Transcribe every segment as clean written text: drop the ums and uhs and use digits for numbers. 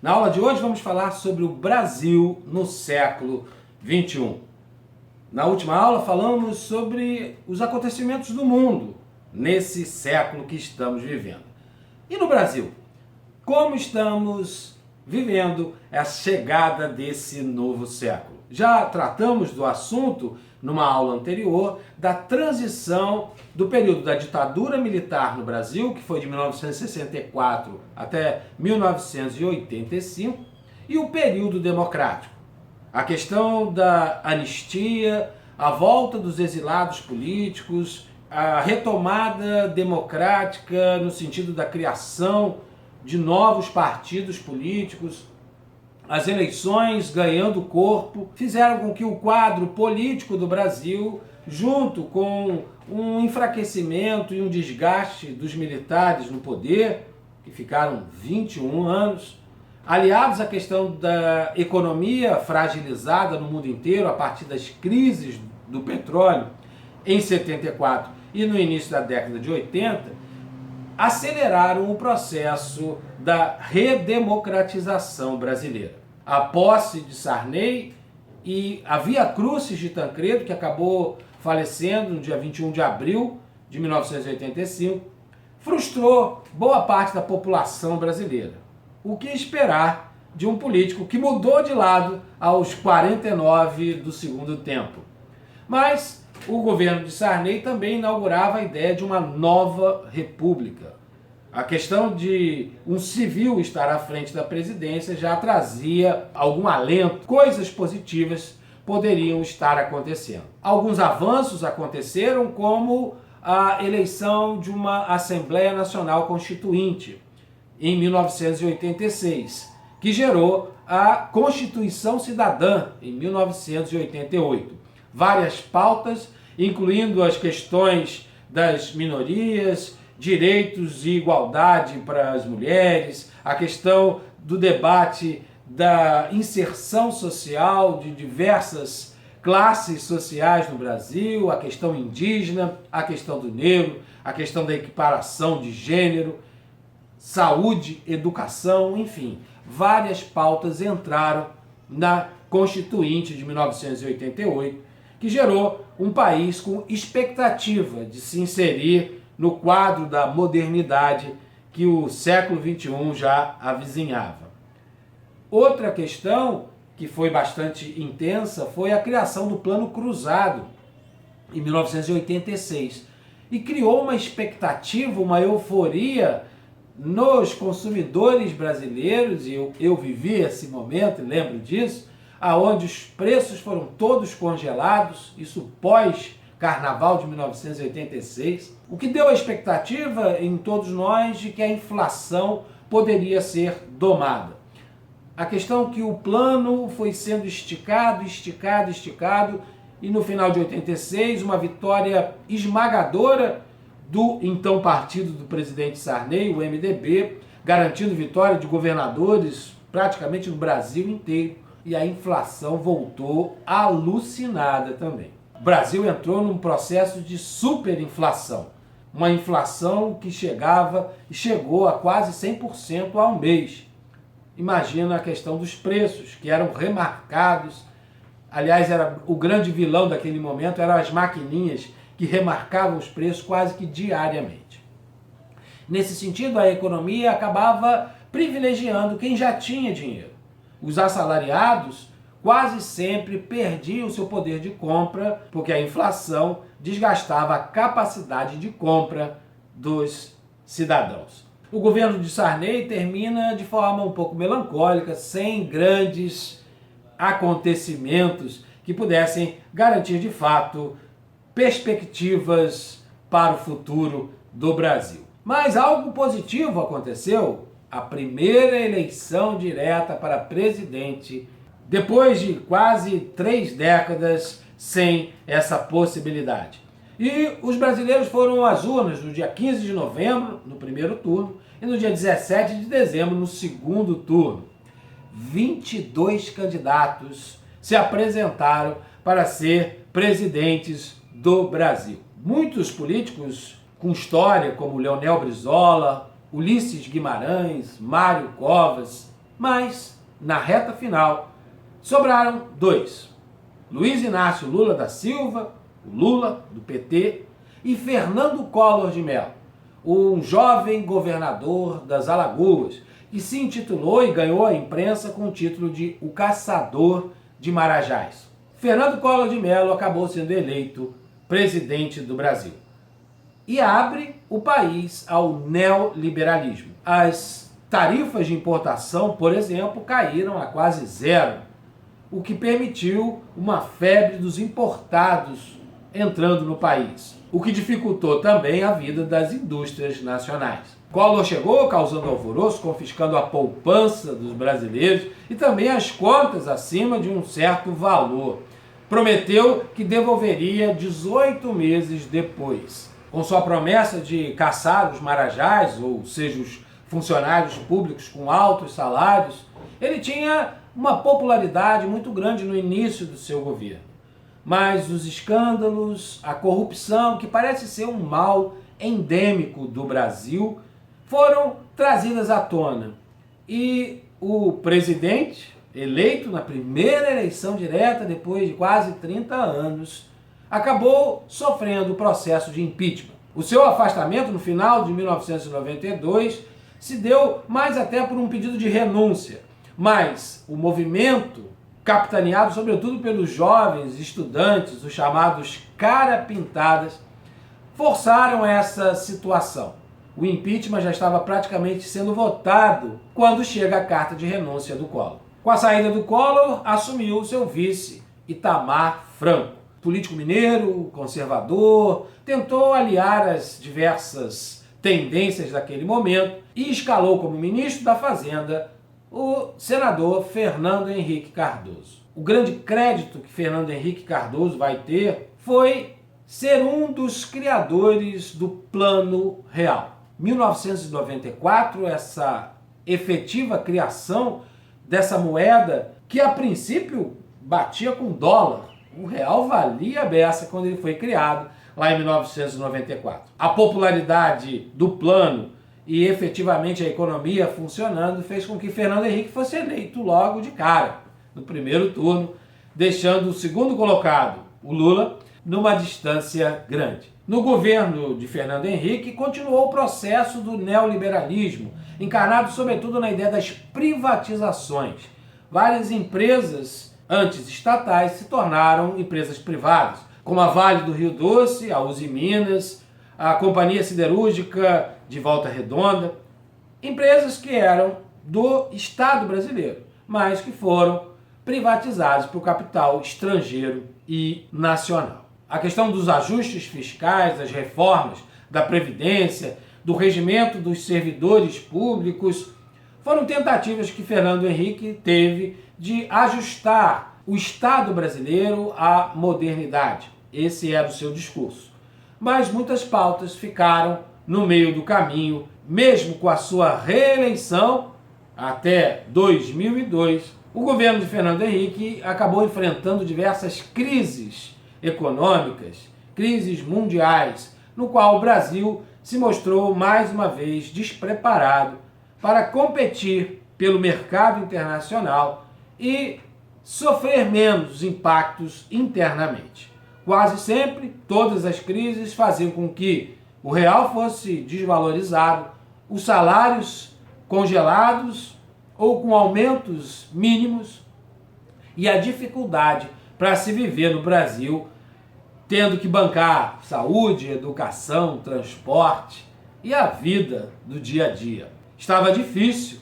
Na aula de hoje vamos falar sobre o Brasil no século XXI. Na última aula falamos sobre os acontecimentos do mundo nesse século que estamos vivendo. E no Brasil? Como estamos vivendo a chegada desse novo século? Já tratamos do assunto numa aula anterior da transição do período da ditadura militar no Brasil, que foi de 1964 até 1985, e o período democrático. A questão da anistia, a volta dos exilados políticos, a retomada democrática no sentido da criação de novos partidos políticos, as eleições ganhando corpo, fizeram com que o quadro político do Brasil, junto com um enfraquecimento e um desgaste dos militares no poder, que ficaram 21 anos, aliados à questão da economia fragilizada no mundo inteiro a partir das crises do petróleo em 74 e no início da década de 80, aceleraram o processo da redemocratização brasileira. A posse de Sarney e a Via Crucis de Tancredo, que acabou falecendo no dia 21 de abril de 1985, frustrou boa parte da população brasileira. O que esperar de um político que mudou de lado aos 49 do segundo tempo? Mas o governo de Sarney também inaugurava a ideia de uma nova república. A questão de um civil estar à frente da presidência já trazia algum alento, coisas positivas poderiam estar acontecendo. Alguns avanços aconteceram, como a eleição de uma Assembleia Nacional Constituinte em 1986, que gerou a Constituição Cidadã em 1988. Várias pautas, incluindo as questões das minorias, direitos e igualdade para as mulheres, a questão do debate da inserção social de diversas classes sociais no Brasil, a questão indígena, a questão do negro, a questão da equiparação de gênero, saúde, educação, enfim, várias pautas entraram na Constituinte de 1988, que gerou um país com expectativa de se inserir no quadro da modernidade que o século XXI já avizinhava. Outra questão que foi bastante intensa foi a criação do Plano Cruzado, em 1986, e criou uma expectativa, uma euforia nos consumidores brasileiros, e eu vivi esse momento, lembro disso, aonde os preços foram todos congelados, isso pós-Carnaval de 1986, o que deu a expectativa em todos nós de que a inflação poderia ser domada. A questão é que o plano foi sendo esticado, e no final de 86, uma vitória esmagadora do então partido do presidente Sarney, o MDB, garantindo vitória de governadores praticamente no Brasil inteiro, e a inflação voltou alucinada também. O Brasil entrou num processo de superinflação, uma inflação que chegou a quase 100% ao mês. Imagina a questão dos preços, que eram remarcados. Aliás, o grande vilão daquele momento eram as maquininhas que remarcavam os preços quase que diariamente. Nesse sentido, a economia acabava privilegiando quem já tinha dinheiro. Os assalariados quase sempre perdiam o seu poder de compra, porque a inflação desgastava a capacidade de compra dos cidadãos. O governo de Sarney termina de forma um pouco melancólica, sem grandes acontecimentos que pudessem garantir de fato perspectivas para o futuro do Brasil. Mas algo positivo aconteceu: a primeira eleição direta para presidente, depois de quase 3 décadas sem essa possibilidade. E os brasileiros foram às urnas no dia 15 de novembro, no primeiro turno, e no dia 17 de dezembro, no segundo turno. 22 candidatos se apresentaram para ser presidentes do Brasil. Muitos políticos com história, como Leonel Brizola, Ulisses Guimarães, Mário Covas, Mas, na reta final, sobraram dois: Luiz Inácio Lula da Silva, o Lula, do PT, e Fernando Collor de Mello, um jovem governador das Alagoas, que se intitulou e ganhou a imprensa com o título de O Caçador de Marajás. Fernando Collor de Mello acabou sendo eleito presidente do Brasil e abre o país ao neoliberalismo. As tarifas de importação, por exemplo, caíram a quase zero, o que permitiu uma febre dos importados entrando no país, o que dificultou também a vida das indústrias nacionais. Collor chegou causando alvoroço, confiscando a poupança dos brasileiros e também as contas acima de um certo valor. Prometeu que devolveria 18 meses depois. Com sua promessa de caçar os marajás, ou seja, os funcionários públicos com altos salários, ele tinha uma popularidade muito grande no início do seu governo. Mas os escândalos, a corrupção, que parece ser um mal endêmico do Brasil, foram trazidas à tona. E o presidente, eleito na primeira eleição direta depois de quase 30 anos, acabou sofrendo o processo de impeachment. O seu afastamento no final de 1992 se deu mais até por um pedido de renúncia, mas o movimento, capitaneado sobretudo pelos jovens estudantes, os chamados cara-pintadas, forçaram essa situação. O impeachment já estava praticamente sendo votado quando chega a carta de renúncia do Collor. Com a saída do Collor, assumiu seu vice, Itamar Franco. Político mineiro, conservador, tentou aliar as diversas tendências daquele momento e escalou como ministro da Fazenda o senador Fernando Henrique Cardoso. O grande crédito que Fernando Henrique Cardoso vai ter foi ser um dos criadores do Plano Real. 1994, essa efetiva criação dessa moeda que a princípio batia com dólar. O real valia a beça quando ele foi criado lá em 1994. A popularidade do plano e efetivamente a economia funcionando fez com que Fernando Henrique fosse eleito logo de cara, no primeiro turno, deixando o segundo colocado, o Lula, numa distância grande. No governo de Fernando Henrique, continuou o processo do neoliberalismo, encarnado sobretudo na ideia das privatizações. Várias empresas antes estatais se tornaram empresas privadas, como a Vale do Rio Doce, a Uzi Minas, a Companhia Siderúrgica de Volta Redonda, empresas que eram do Estado brasileiro, mas que foram privatizadas para o capital estrangeiro e nacional. A questão dos ajustes fiscais, das reformas, da Previdência, do regimento dos servidores públicos, foram tentativas que Fernando Henrique teve de ajustar o Estado brasileiro à modernidade. Esse era o seu discurso. Mas muitas pautas ficaram no meio do caminho, mesmo com a sua reeleição até 2002. O governo de Fernando Henrique acabou enfrentando diversas crises econômicas, crises mundiais, no qual o Brasil se mostrou mais uma vez despreparado para competir pelo mercado internacional e sofrer menos impactos internamente. Quase sempre, todas as crises faziam com que o real fosse desvalorizado, os salários congelados ou com aumentos mínimos e a dificuldade para se viver no Brasil, tendo que bancar saúde, educação, transporte e a vida do dia a dia. Estava difícil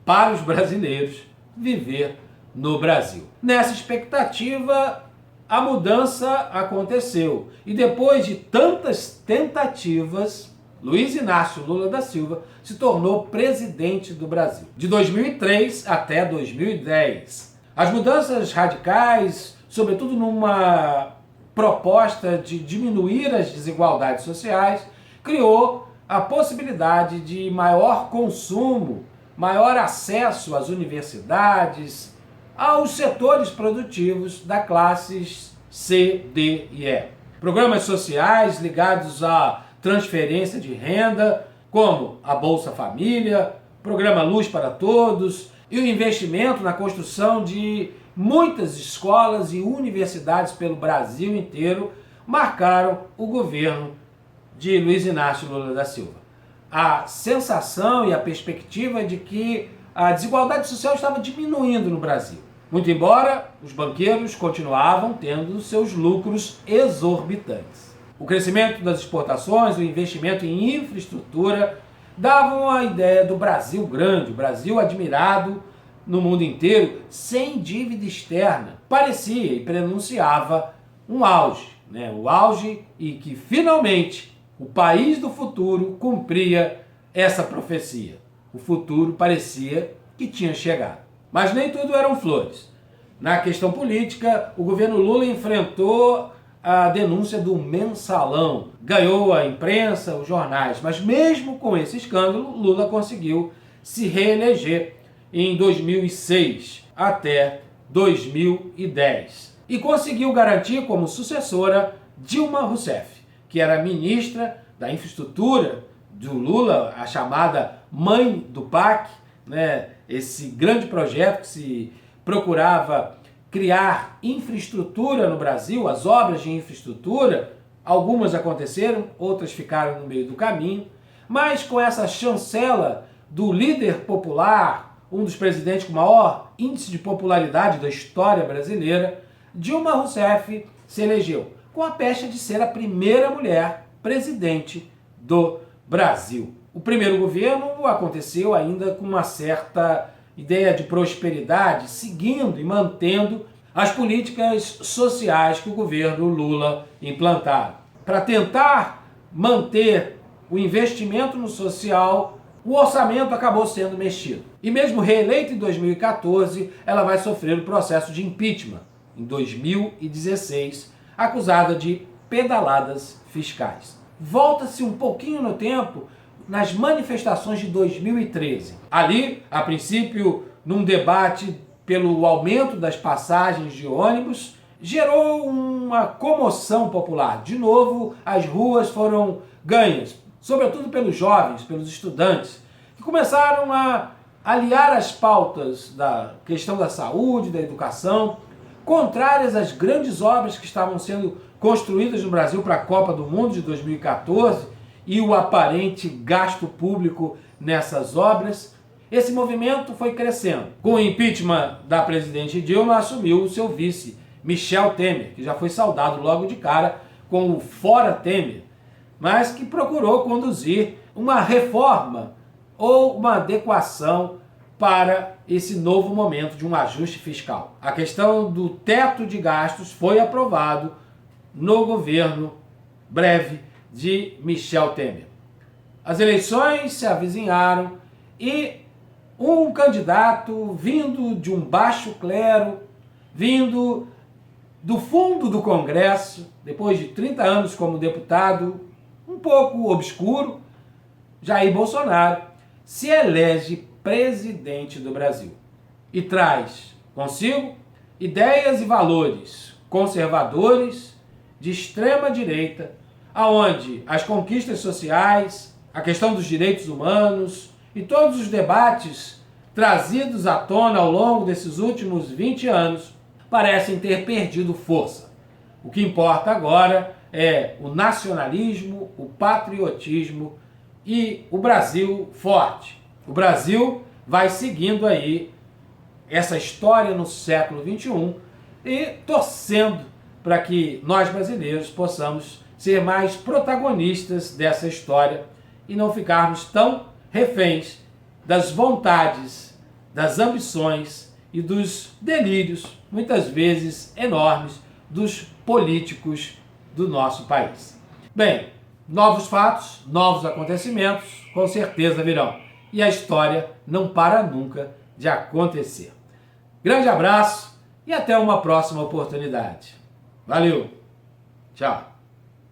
para os brasileiros viver no Brasil. Nessa expectativa, a mudança aconteceu. E depois de tantas tentativas, Luiz Inácio Lula da Silva se tornou presidente do Brasil, de 2003 até 2010. As mudanças radicais, sobretudo numa proposta de diminuir as desigualdades sociais, criou a possibilidade de maior consumo, maior acesso às universidades, aos setores produtivos da classes C, D e E. Programas sociais ligados à transferência de renda, como a Bolsa Família, Programa Luz para Todos e o investimento na construção de muitas escolas e universidades pelo Brasil inteiro marcaram o governo de Luiz Inácio Lula da Silva. A sensação e a perspectiva de que a desigualdade social estava diminuindo no Brasil. Muito embora os banqueiros continuavam tendo seus lucros exorbitantes. O crescimento das exportações, o investimento em infraestrutura davam a ideia do Brasil grande, o Brasil admirado no mundo inteiro, sem dívida externa. Parecia e prenunciava um auge, o auge e que finalmente o país do futuro cumpria essa profecia. O futuro parecia que tinha chegado. Mas nem tudo eram flores. Na questão política, o governo Lula enfrentou a denúncia do mensalão. Ganhou a imprensa, os jornais, mas mesmo com esse escândalo, Lula conseguiu se reeleger em 2006 até 2010. E conseguiu garantir como sucessora Dilma Rousseff, que era ministra da infraestrutura do Lula, a chamada mãe do PAC, esse grande projeto que se procurava criar infraestrutura no Brasil, as obras de infraestrutura, algumas aconteceram, outras ficaram no meio do caminho, mas com essa chancela do líder popular, um dos presidentes com maior índice de popularidade da história brasileira, Dilma Rousseff se elegeu, com a pecha de ser a primeira mulher presidente do Brasil. O primeiro governo aconteceu ainda com uma certa ideia de prosperidade, seguindo e mantendo as políticas sociais que o governo Lula implantava. Para tentar manter o investimento no social, o orçamento acabou sendo mexido. E mesmo reeleita em 2014, ela vai sofrer o processo de impeachment em 2016, acusada de pedaladas fiscais. Volta-se um pouquinho no tempo nas manifestações de 2013. Ali, a princípio, num debate pelo aumento das passagens de ônibus, gerou uma comoção popular. De novo, as ruas foram ganhas, sobretudo pelos jovens, pelos estudantes, que começaram a aliar as pautas da questão da saúde, da educação, contrárias às grandes obras que estavam sendo construídas no Brasil para a Copa do Mundo de 2014 e o aparente gasto público nessas obras. Esse movimento foi crescendo. Com o impeachment da presidente Dilma, assumiu o seu vice, Michel Temer, que já foi saudado logo de cara com o Fora Temer, mas que procurou conduzir uma reforma ou uma adequação para esse novo momento de um ajuste fiscal. A questão do teto de gastos foi aprovado no governo breve de Michel Temer. As eleições se avizinharam e um candidato vindo de um baixo clero, vindo do fundo do Congresso, depois de 30 anos como deputado, um pouco obscuro, Jair Bolsonaro, se elege presidente do Brasil e traz consigo ideias e valores conservadores de extrema direita, aonde as conquistas sociais, a questão dos direitos humanos e todos os debates trazidos à tona ao longo desses últimos 20 anos parecem ter perdido força. O que importa agora é o nacionalismo, o patriotismo e o Brasil forte. O Brasil vai seguindo aí essa história no século XXI e torcendo para que nós brasileiros possamos ser mais protagonistas dessa história e não ficarmos tão reféns das vontades, das ambições e dos delírios, muitas vezes enormes, dos políticos do nosso país. Bem, novos fatos, novos acontecimentos, com certeza virão. E a história não para nunca de acontecer. Grande abraço e até uma próxima oportunidade. Valeu! Tchau!